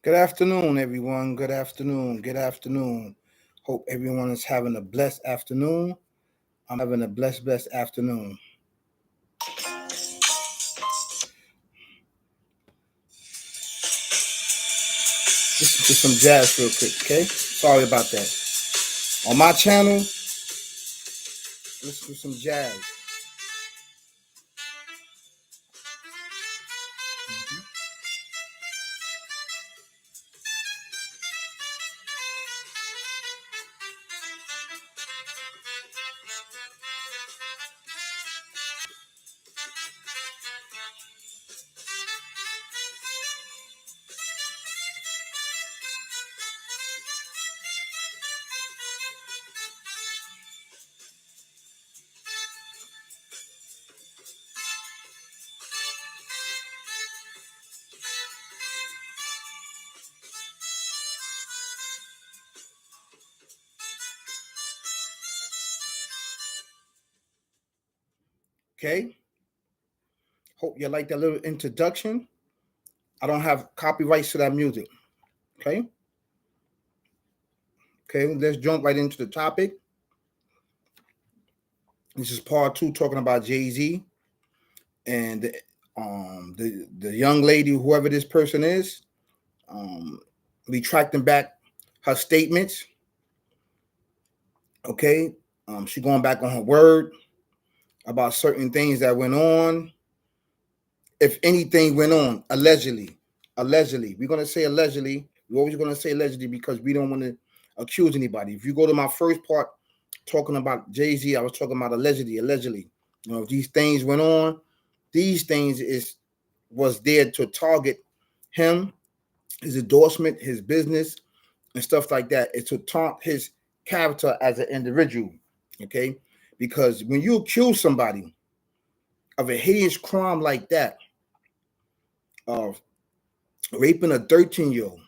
Good afternoon, everyone. Good afternoon. Good afternoon. Hope everyone is having a blessed afternoon. I'm having a blessed afternoon. Listen to some jazz real quick, okay? Sorry about that. On my channel, listen to some jazz. Okay? Hope you like that little introduction. I don't have copyrights to that music. Okay? Okay, let's jump right into the topic. This is part two talking about Jay-Z and the young lady, whoever this person is, um, retracting back her statements. Okay, she going back on her word about certain things that went on. If anything went on, allegedly, we're gonna say allegedly. We're always gonna say allegedly because we don't want to accuse anybody. If you go to my first part talking about Jay-Z, I was talking about allegedly. If these things went on, these things was there to target him, his endorsement, his business, and stuff like that. It's to taunt his character as an individual. Okay, because when you accuse somebody of a hideous crime like that, of raping a 13-year-old,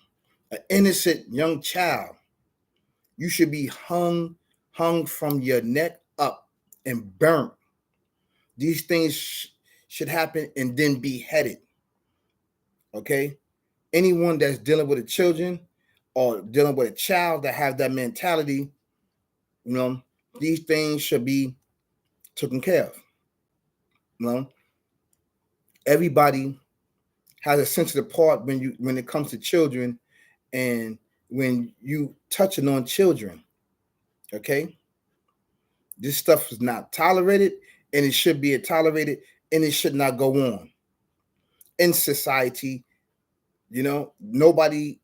an innocent young child, you should be hung from your neck up and burnt. These things should happen and then be beheaded. Okay, anyone that's dealing with a children or dealing with a child that have that mentality, these things should be taken care of. You know, everybody has a sensitive part when it comes to children, and when you touching on children. Okay, this stuff is not tolerated, and it should be tolerated, and it should not go on in society. Nobody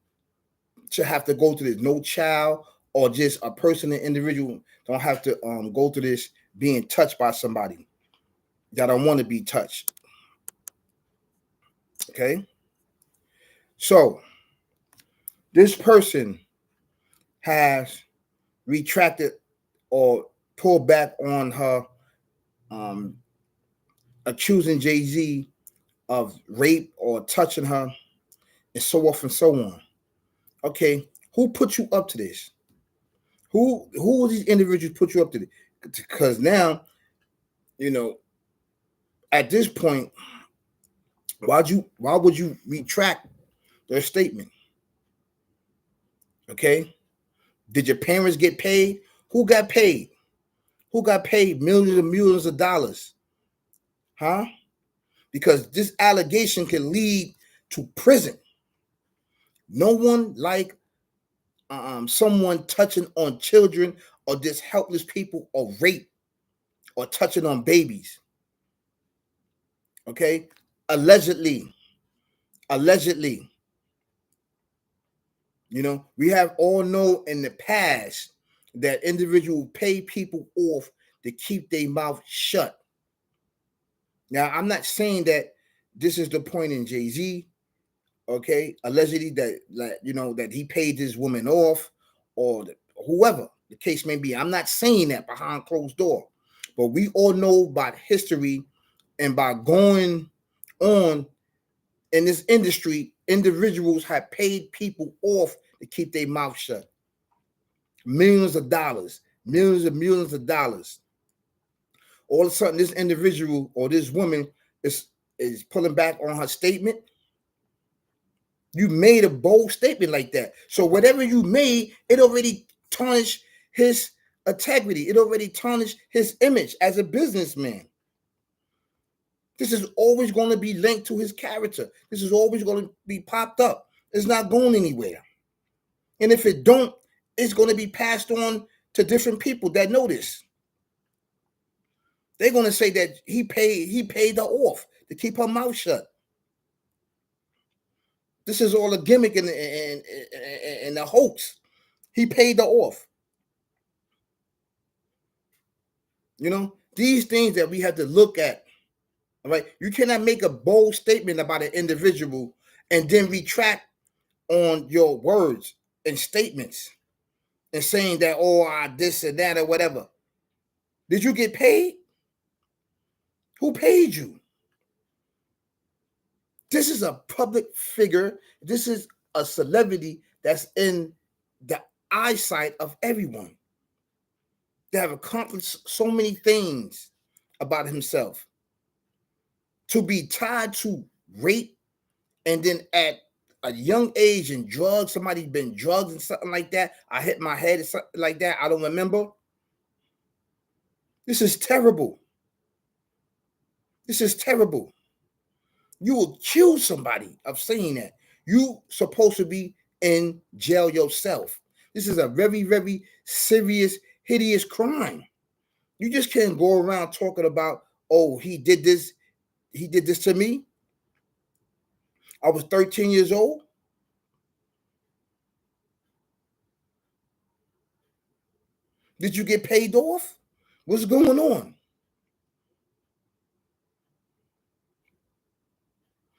should have to go through this. No child or just a person, an individual, don't have to go through this being touched by somebody that don't want to be touched. Okay, so this person has retracted or pulled back on her um, accusing Jay-Z of rape or touching her, and so forth and so on. Okay, who put you up to this? Who these individuals put you up to this? Because now, at this point, why would you retract their statement? Okay, did your parents get paid? Who got paid? Who got paid millions and millions of dollars? Huh? Because this allegation can lead to prison. No one like someone touching on children or just helpless people or rape or touching on babies. Okay, allegedly. We have all know in the past that individuals pay people off to keep their mouth shut. Now, I'm not saying that this is the point in Jay-Z. Okay, allegedly that he paid this woman off, or whoever the case may be. I'm not saying that behind closed door, but we all know by history and by going on in this industry, individuals have paid people off to keep their mouth shut. Millions of dollars, millions and millions of dollars. All of a sudden, this individual or this woman is pulling back on her statement. You made a bold statement like that. So whatever you made, it already tarnished his integrity. It already tarnished his image as a businessman. This is always going to be linked to his character. This is always going to be popped up. It's not going anywhere. And if it don't, it's going to be passed on to different people that know this. They're going to say that he paid her off to keep her mouth shut. This is all a gimmick and a hoax. He paid her off. You know, these things that we have to look at. All right, you cannot make a bold statement about an individual and then retract on your words and statements and saying that, oh, this and that or whatever. Did you get paid? Who paid you? This is a public figure. This is a celebrity that's in the eyesight of everyone. They have accomplished so many things about himself. To be tied to rape and then at a young age and drugs, somebody been drugged and something like that. I hit my head or something like that. I don't remember. This is terrible. This is terrible. You accuse somebody of saying that. You supposed to be in jail yourself. This is a very, very serious, hideous crime. You just can't go around talking about, oh, he did this to me. I was 13 years old. Did you get paid off? What's going on?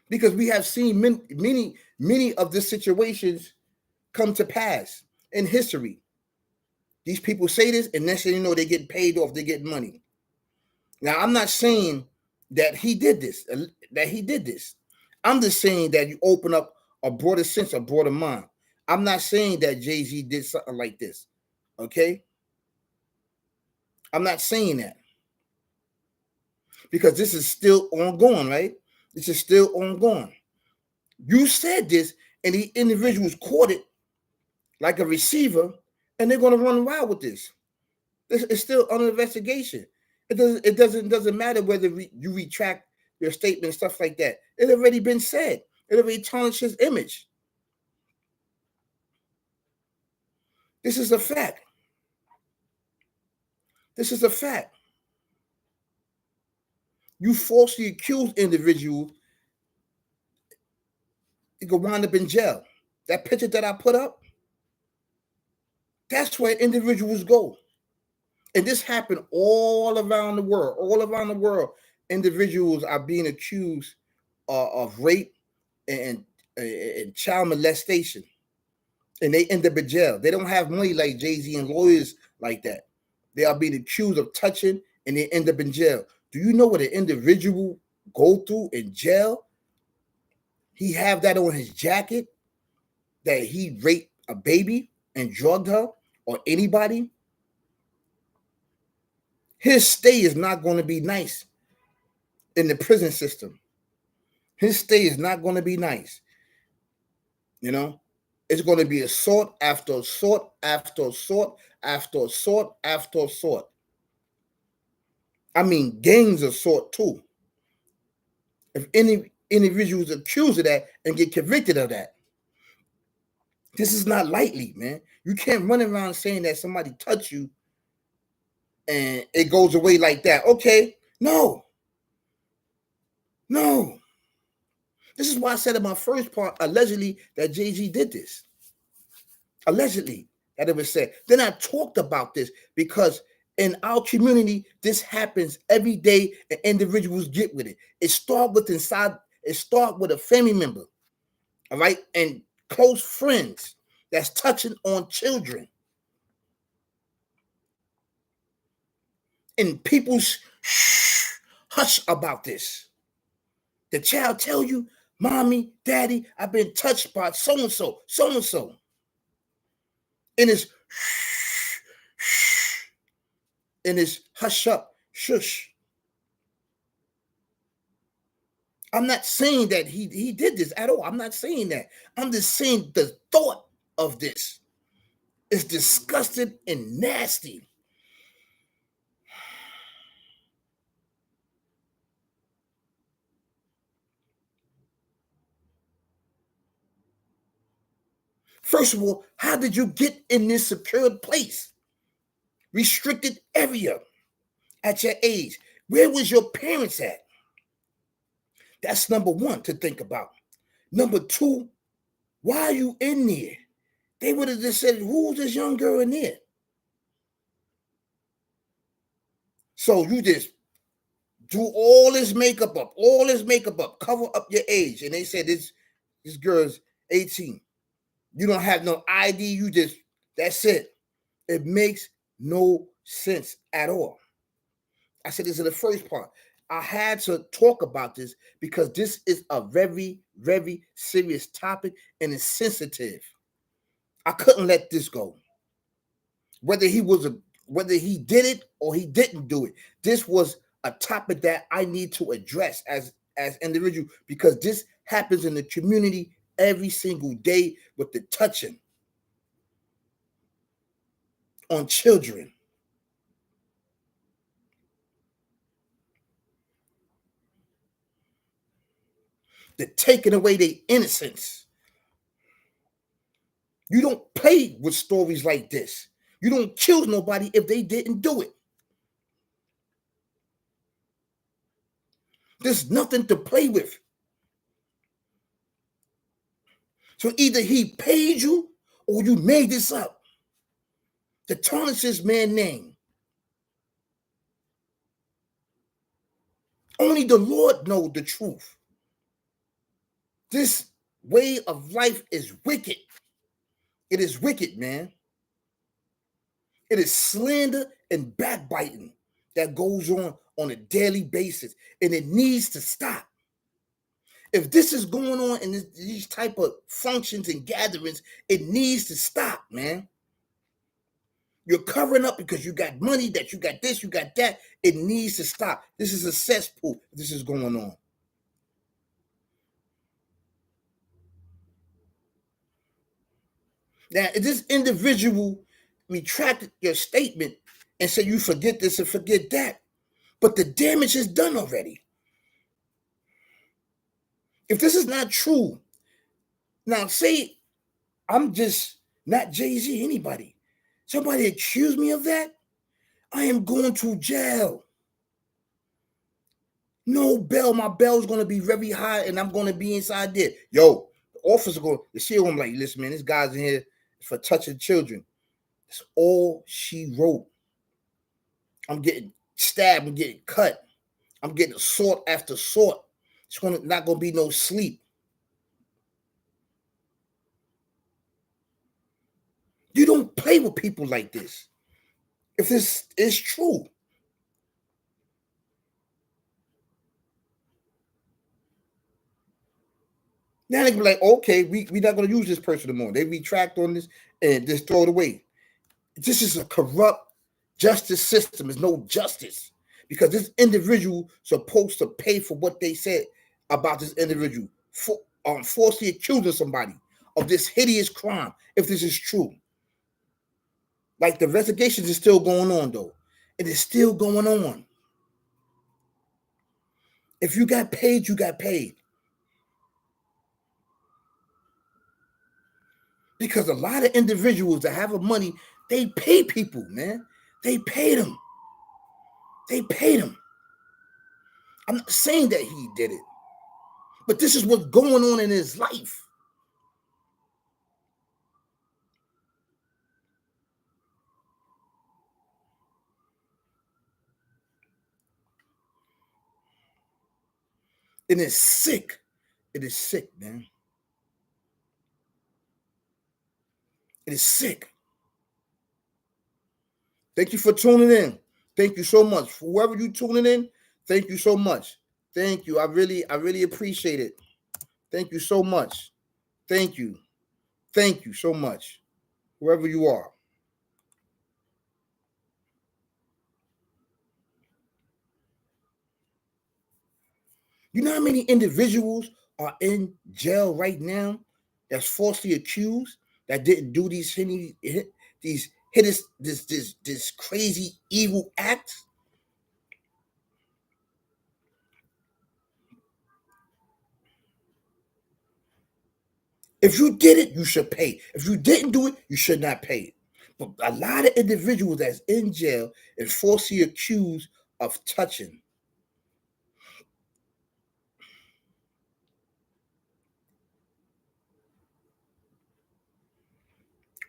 Because we have seen many of the situations come to pass in history. These people say this, and next thing you know, they get paid off, they get money. Now, I'm not saying that he did this, I'm just saying that you open up a broader sense, a broader mind. I'm not saying that Jay-Z did something like this, okay? I'm not saying that. Because this is still ongoing, right? This is still ongoing. You said this, and the individuals caught it like a receiver, and they're going to run wild with this. It's still under investigation. It doesn't matter whether you retract your statement and stuff like that. It already been said. It already tarnished his image. This is a fact. This is a fact. You falsely accused individual, you could wind up in jail. That picture that I put up, that's where individuals go. And this happened all around the world. All around the world, individuals are being accused of rape and child molestation, and they end up in jail. They don't have money like Jay-Z and lawyers like that. They are being accused of touching, and they end up in jail. Do you know what an individual go through in jail? He have that on his jacket that he raped a baby and drugged her or anybody. His stay is not going to be nice in the prison system. His stay is not going to be nice. You know, it's going to be assault after assault after assault after assault after assault. I mean, gangs assault too. If any individual is accused of that and get convicted of that, this is not lightly, man. You can't run around saying that somebody touched you and it goes away like that. Okay, no. This is why I said in my first part, allegedly, that Jay-Z did this. Allegedly, that it was said. Then I talked about this because in our community, this happens every day and individuals get with it. It starts with a family member, all right, and close friends that's touching on children. And people hush about this. The child tell you, mommy, daddy, I've been touched by so-and-so, so-and-so. And it's and it's hush up, shush. I'm not saying that he did this at all. I'm not saying that. I'm just saying the thought of this is disgusting and nasty. First of all, how did you get in this secured place? Restricted area at your age. Where was your parents at? That's number one to think about. Number two, why are you in there? They would have just said, who's this young girl in there? So you just do all this makeup up, cover up your age. And they said this girl's 18. You don't have no ID. You just, that's it. It makes no sense at all. I said this in the first part. I had to talk about this because this is a very, very serious topic and it's sensitive. I couldn't let this go. Whether he did it or he didn't do it, this was a topic that I need to address as individual because this happens in the community every single day with the touching on children. The taking away their innocence. You don't play with stories like this. You don't kill nobody if they didn't do it. There's nothing to play with. So either he paid you or you made this up to tarnish this man's name. Only the Lord knows the truth. This way of life is wicked. It is wicked, man. It is slander and backbiting that goes on a daily basis, and it needs to stop. If this is going on in these type of functions and gatherings, it needs to stop, man. You're covering up because you got money, that you got this, you got that. It needs to stop. This is a cesspool. This is going on. Now, if this individual retracted your statement and said you forget this and forget that, but the damage is done already. If this is not true, now say I'm just not Jay-Z, anybody. Somebody accuse me of that, I am going to jail. No bail. My bail's going to be very high and I'm going to be inside there. Yo, the officer going to see him like, listen, man, this guy's in here for touching children. That's all she wrote. I'm getting stabbed, I'm getting cut. I'm getting assault after assault. It's not going to be no sleep. You don't play with people like this. If this is true. Now they can be like, okay, we're not going to use this person anymore. They retract on this and just throw it away. This is a corrupt justice system. There's no justice because this individual supposed to pay for what they said about this individual, falsely accusing somebody of this hideous crime, if this is true. Like the investigations is still going on, though. It is still going on. If you got paid, you got paid. Because a lot of individuals that have money, they pay people, man. They paid them. They paid him. I'm not saying that he did it, but this is what's going on in his life. And it's sick. It is sick, man. It is sick. Thank you for tuning in. Thank you so much. For whoever you tuning in, thank you so much. Thank you. I really appreciate it. Thank you so much. Thank you. Thank you so much. Whoever you are. You know how many individuals are in jail right now that's falsely accused that didn't do these this crazy evil acts? If you did it, you should pay. If you didn't do it, you should not pay. But a lot of individuals that's in jail is falsely accused of touching.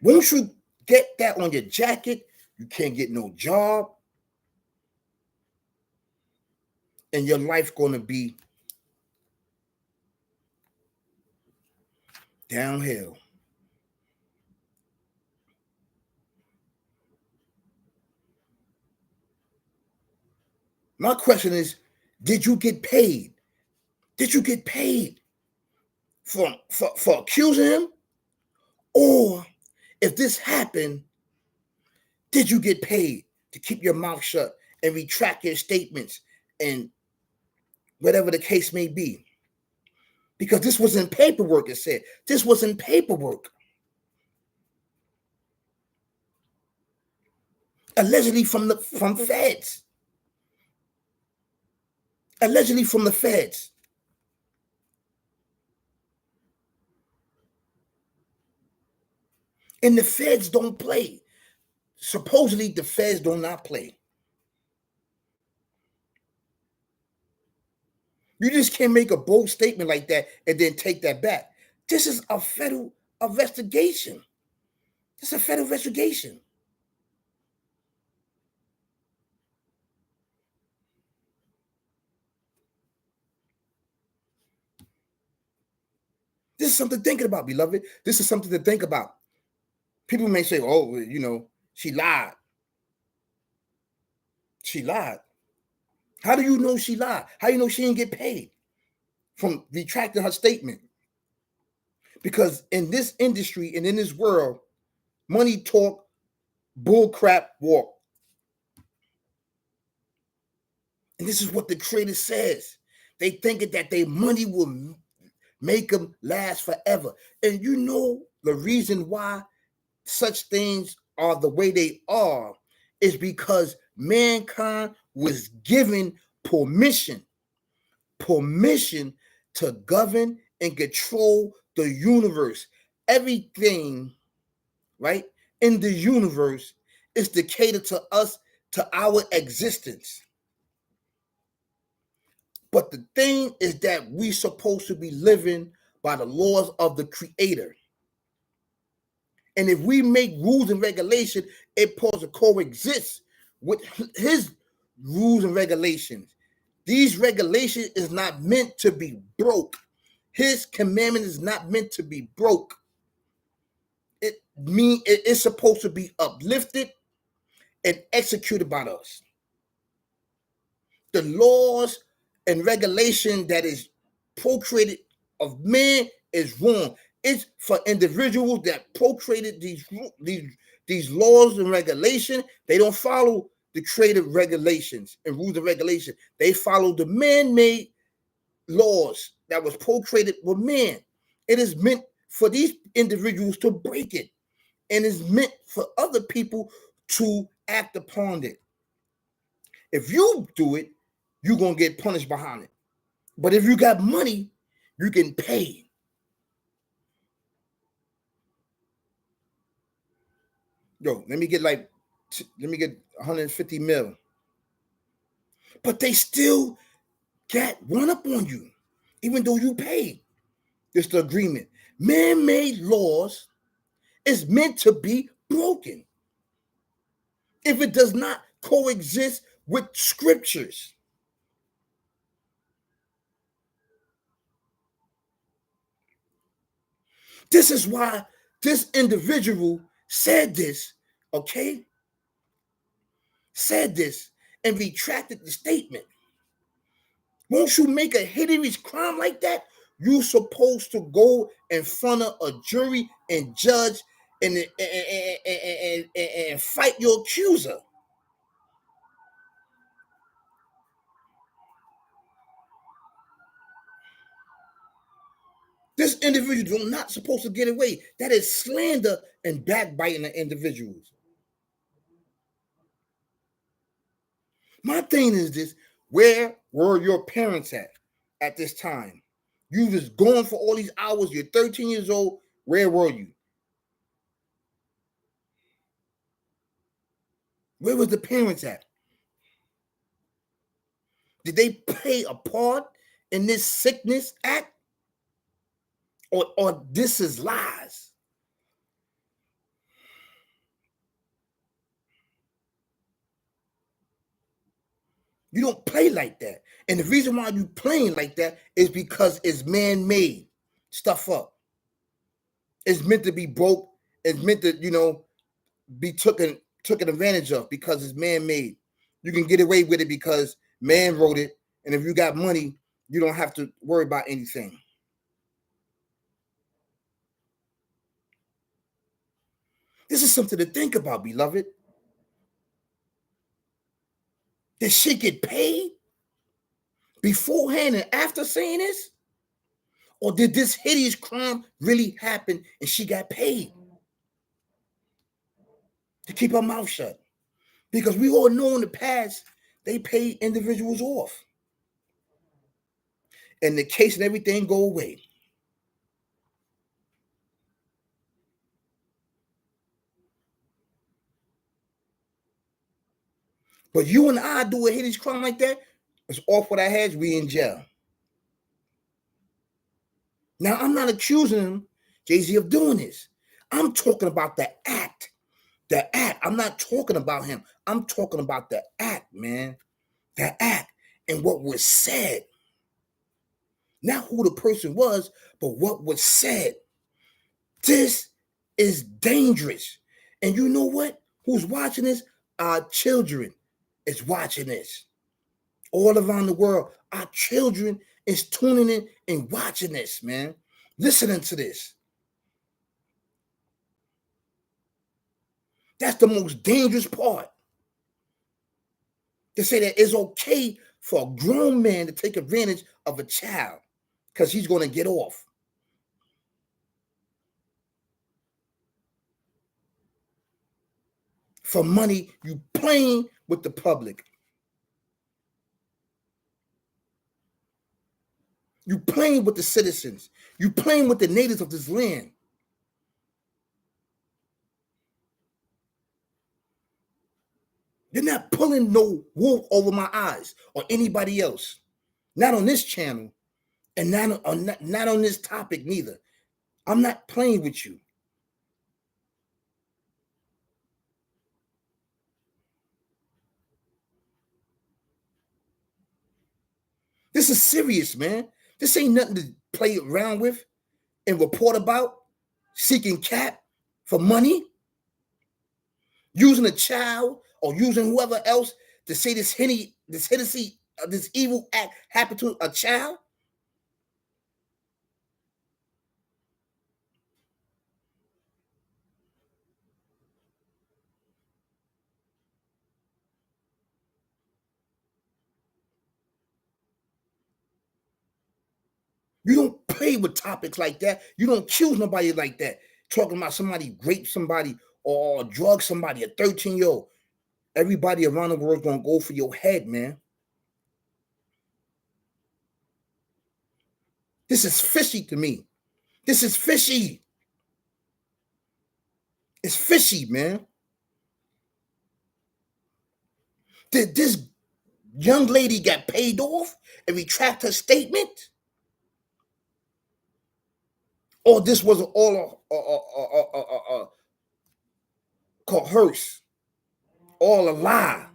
Once you get that on your jacket, you can't get no job, and your life gonna be downhill. My question is, did you get paid? Did you get paid for accusing him? Or if this happened, did you get paid to keep your mouth shut and retract your statements and whatever the case may be? Because this wasn't paperwork, it said. This wasn't paperwork. Allegedly from feds. Allegedly from the feds. And the feds don't play. Supposedly the feds do not play. You just can't make a bold statement like that and then take that back. This is a federal investigation. It's a federal investigation. This is something to think about, beloved. This is something to think about. People may say, oh, she lied. She lied. How do you know she lied? How do you know she didn't get paid from retracting her statement? Because in this industry and in this world, money talk, bull crap walk. And this is what the creator says. They think that their money will make them last forever. And you know the reason why such things are the way they are is because mankind was given permission to govern and control the universe. Everything, right, in the universe is to cater to us, to our existence. But the thing is that we supposed to be living by the laws of the creator. And if we make rules and regulations, it supposed to coexist with his rules and regulations. These regulations is not meant to be broke. His commandment is not meant to be broke. It's supposed to be uplifted and executed by us. The laws and regulation that is procreated of man is wrong. It's for individuals that procreated these laws and regulation. They don't follow the creative regulations and rules and regulations. They follow the man-made laws that was procreated with man. It is meant for these individuals to break it, and it's meant for other people to act upon it. If you do it, you're gonna get punished behind it. But if you got money, you can pay. Yo, let me get 150 mil. But they still got one up on you, even though you paid. It's the agreement. Man-made laws is meant to be broken if it does not coexist with scriptures. This is why this individual said this, okay? Said this and retracted the statement. Once you make a hideous crime like that, you're supposed to go in front of a jury and judge and fight your accuser. individuals are not supposed to get away. That is slander and backbiting the individuals. My thing is this: where were your parents at this time? You was gone for all these hours. You're 13 years old. Where were you? Where was the parents at? Did they play a part in this sickness act? Or this is lies? You don't play like that. And the reason why you playing like that is because it's man-made stuff up. It's meant to be broke. It's meant to, be taken advantage of because it's man-made. You can get away with it because man wrote it. And if you got money, you don't have to worry about anything. This is something to think about, beloved. Did she get paid beforehand and after saying this? Or did this hideous crime really happen and she got paid to keep her mouth shut? Because we all know in the past, they paid individuals off. And the case and everything go away. But you and I do a hideous crime like that, it's off with our heads, we in jail. Now, I'm not accusing him, Jay-Z, of doing this. I'm talking about the act. The act. I'm not talking about him. I'm talking about the act, man. The act and what was said. Not who the person was, but what was said. This is dangerous. And you know what? Who's watching this? Our children is watching this. All around the world, our children is tuning in and watching this, man. Listening to this. That's the most dangerous part. To say that it's okay for a grown man to take advantage of a child because he's going to get off. For money, you playing with the public. You playing with the citizens. You playing with the natives of this land. You're not pulling no wool over my eyes or anybody else. Not on this channel and not on this topic neither. I'm not playing with you. This is serious, man. This ain't nothing to play around with and report about. Seeking cap for money. Using a child or using whoever else to say this this evil act happened to a child. You don't play with topics like that. You don't accuse nobody like that. Talking about somebody rape somebody or drug somebody, a 13-year-old. Everybody around the world is gonna go for your head, man. This is fishy to me. This is fishy. It's fishy, man. Did this young lady get paid off and retract her statement? Or this was all coerce, all a lie?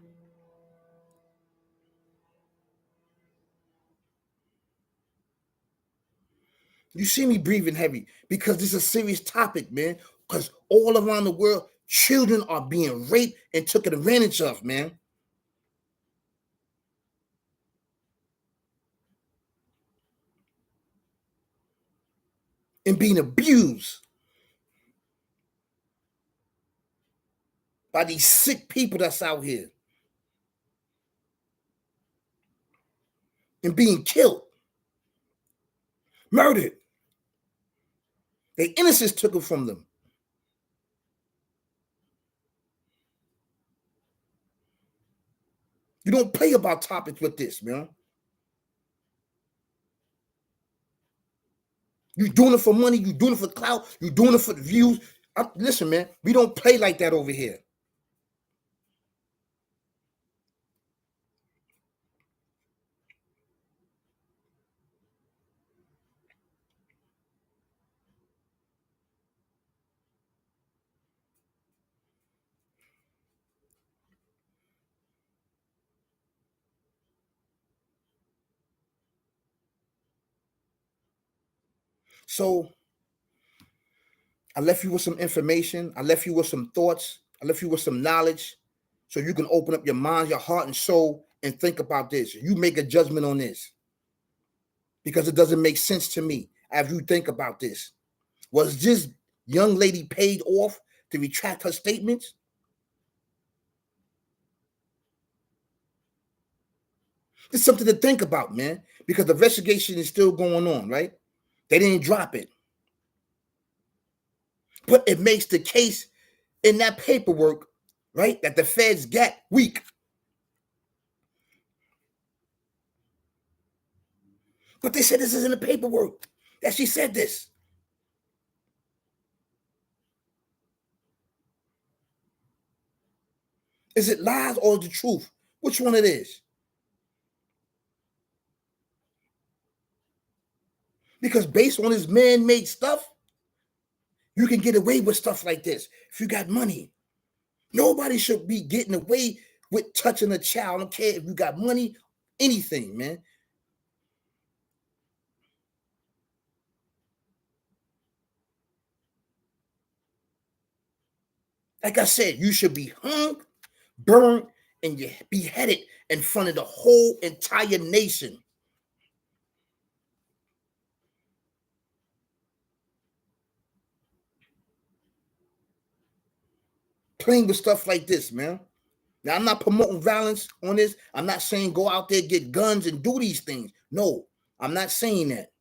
You see me breathing heavy because this is a serious topic, man. Because all around the world, children are being raped and taken advantage of, man. And being abused by these sick people that's out here and being killed, murdered. Their innocence took it from them. You don't play about topics with this, man. You doing it for money. You doing it for clout. You doing it for the views. Listen, man, we don't play like that over here. So I left you with some information. I left you with some thoughts. I left you with some knowledge so you can open up your mind, your heart, and soul and think about this. You make a judgment on this because it doesn't make sense to me as you think about this. Was this young lady paid off to retract her statements? It's something to think about, man, because the investigation is still going on, right? They didn't drop it. But it makes the case in that paperwork, right, that the feds got weak. But they said this is in the paperwork that she said this. Is it lies or the truth? Which one it is? Because based on this man-made stuff, you can get away with stuff like this if you got money. Nobody should be getting away with touching a child. I don't care if you got money, anything, man. Like I said, you should be hung, burned, and you beheaded in front of the whole entire nation. Playing with stuff like this, man. Now, I'm not promoting violence on this. I'm not saying go out there, get guns, and do these things. No, I'm not saying that.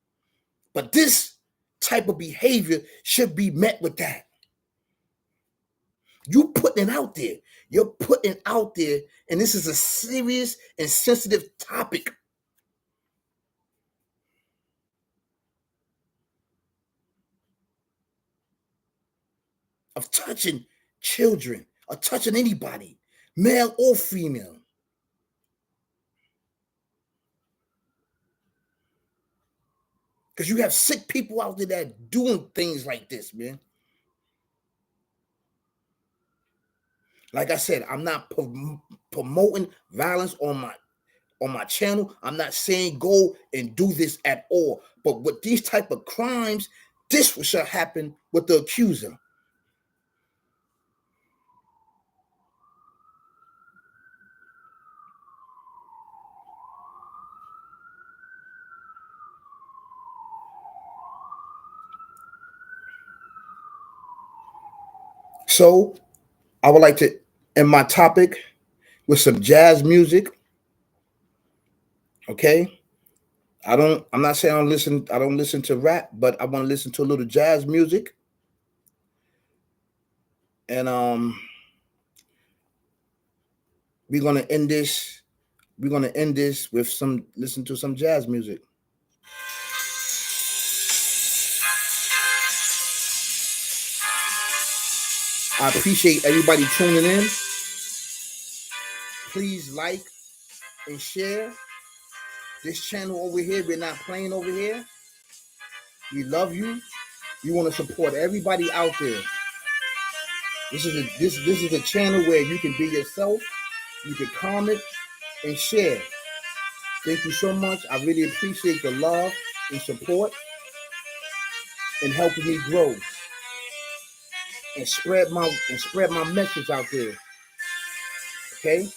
But this type of behavior should be met with that. You putting it out there. You're putting it out there, and this is a serious and sensitive topic. Of touching children, or touching anybody, male or female. Because you have sick people out there that are doing things like this, man. Like I said, I'm not promoting violence on my channel. I'm not saying go and do this at all. But with these type of crimes, this should happen with the accuser. So I would like to end my topic with some jazz music. Okay. I'm not saying I don't listen to rap, but I want to listen to a little jazz music. And we're gonna end this. We're gonna end this with listen to some jazz music. I appreciate everybody tuning in. Please like and share this channel over here. We're not playing over here. We love you. We want to support everybody out there. This is a channel where you can be yourself. You can comment and share. Thank you so much. I really appreciate the love and support and helping me grow and spread my message out there. Okay?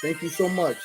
Thank you so much.